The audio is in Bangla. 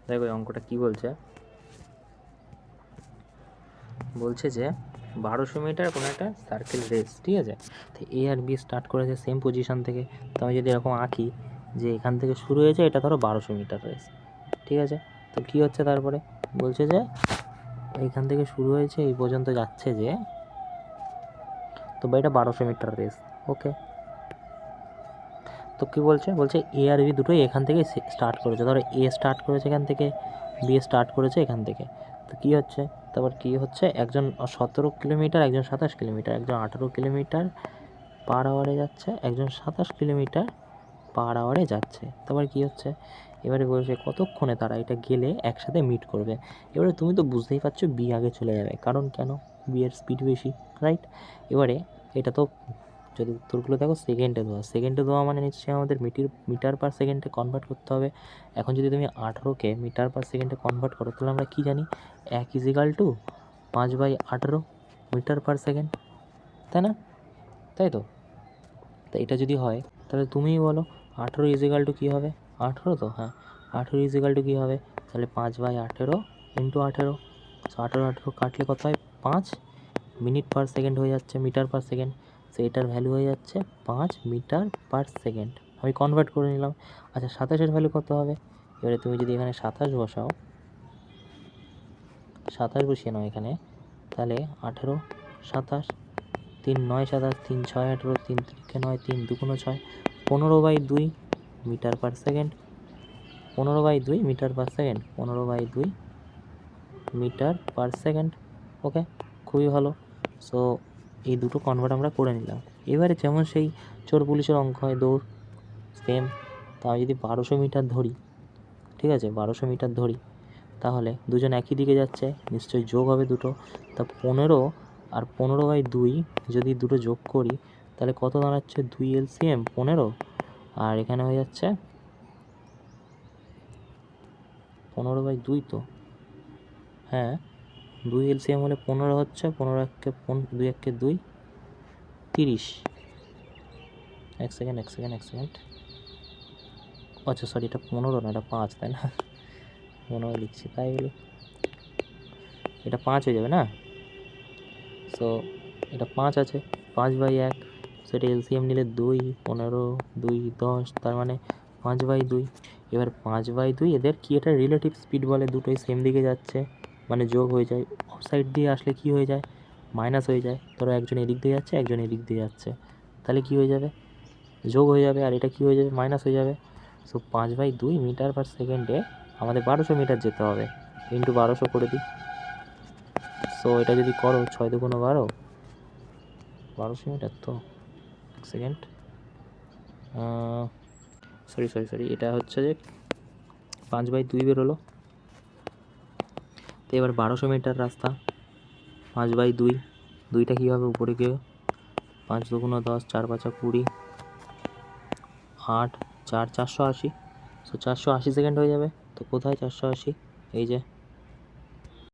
দেখো এই অঙ্কটা কী বলছে, বলছে যে 1200 মিটার কোনো একটা সার্কেল রেস, ঠিক আছে। তো এ আর বি স্টার্ট করেছে সেম পজিশান থেকে। তো আমি যদি এরকম আঁকি যে এখান থেকে শুরু হয়েছে, এটা ধরো 1200 মিটার রেস, ঠিক আছে। তো কী হচ্ছে তারপরে, বলছে যে এইখান থেকে শুরু হয়েছে এই পর্যন্ত যাচ্ছে যে, তো এটা 1200 মিটার রেস, ওকে। তো কী বলছে, এ আর বি দুটোই এখান থেকে স্টার্ট করেছে। ধরো এ স্টার্ট করেছে এখান থেকে, বি স্টার্ট করেছে এখান থেকে। তো কী হচ্ছে, তারপর কী হচ্ছে, একজন 17 কিলোমিটার, একজন 27 কিলোমিটার, একজন 18 কিলোমিটার পার আওয়ারে যাচ্ছে, একজন 27 কিলোমিটার পার আওয়ারে যাচ্ছে। তারপর কী হচ্ছে, এবারে বলছে কতক্ষণে তারা এটা গেলে একসাথে মিট করবে। এবারে তুমি তো বুঝতেই পারছো বি আগে চলে যাবে, কারণ কেন, বি এর স্পিড বেশি, রাইট। এবারে এটা তো যদি উত্তরগুলো দেখো সেকেন্ডে দেওয়া মানে নিশ্চয়ই আমাদের মিটার পার সেকেন্ডে কনভার্ট করতে হবে। এখন যদি তুমি 18কে মিটার পার সেকেন্ডে কনভার্ট করো, তাহলে আমরা কী জানি, 1 = 5/18 মিটার পার সেকেন্ড, তাই না? তাই তো। তা এটা যদি হয়, তাহলে তুমিই বলো 18 কী হবে, 18 তো, হ্যাঁ 18 কী হবে, তাহলে 5/18 × 18। 18 কাটলে কত হয়, 5 মিনিট পার সেকেন্ড হয়ে যাচ্ছে, মিটার পার সেকেন্ড। সো এটার ভ্যালু হয়ে যাচ্ছে 5 মিটার পার সেকেন্ড। আমি কনভার্ট করে নিলাম। আচ্ছা 27-এর ভ্যালু কত হবে, এবারে তুমি যদি এখানে 27 বসাও, 27 বসিয়ে নাও এখানে, তাহলে 18 27, 3 9 27, 3 6 18, 3 3 9, 3 2 6, 15/2 metre per second, 15/2 metre per second, 15/2 metre per second, okay, খুবই ভালো। সো এই দুটো কনভার্ট আমরা করে নিলাম। এবারে যেমন সেই চোর পুলিশের অঙ্ক হয়, দৌড়, সেম। তা আমি যদি 1200 মিটার ধরি, ঠিক আছে, 1200 মিটার ধরি, তাহলে দুজন একই দিকে যাচ্ছে, নিশ্চয়ই যোগ হবে দুটো। তা 15 আর 15/2 যদি দুটো যোগ করি, তাহলে কত দাঁড়াচ্ছে, 2 LCM 15, আর এখানে হয়ে যাচ্ছে 15/2 তো, হ্যাঁ 2 LCM হলে 15 হচ্ছে, 15 1 2 1 2, 30। এক সেকেন্ড, আচ্ছা সরি, এটা 15 না, এটা 5, তাই না, 15 লিখছি তাই বলি, এটা 5 হয়ে যাবে না। সো এটা 5 আছে, 5/1, সেটা এলসিএম নিলে 2, 15 2 10, তার মানে 5/2। এবার 5/2 এদের কি, এটা রিলেটিভ স্পিড বলে, দুটোই সেম দিকে যাচ্ছে, মানে যোগ হয়ে যায়। অফ সাইড দিয়ে আসলে কি হয়ে যায়, মাইনাস হয়ে যায়। ধরো একজন এদিক দিয়ে যাচ্ছে, একজন এদিক দিয়ে যাচ্ছে, তাহলে কি হয়ে যাবে, যোগ হয়ে যাবে, আর এটা কি হয়ে যাবে, মাইনাস হয়ে যাবে। সো 5/2 মিটার পার সেকেন্ডে আমাদের 1200 মিটার যেতে হবে, ইন্টু 1200 করে দিই। সো এটা যদি করো 6 2 12, 1200 মিটার তো, এক সেকেন্ড, সরি, এটা হচ্ছে যে 5/2 বেরোলো। তো এবার 1200 মিটার রাস্তা, 5/2, দুইটা কী হবে উপরে গিয়ে, 5 2 10, 4 5 20, 8 4 480। সো 480 সেকেন্ড হয়ে যাবে। তো কোথায় 480, এই যে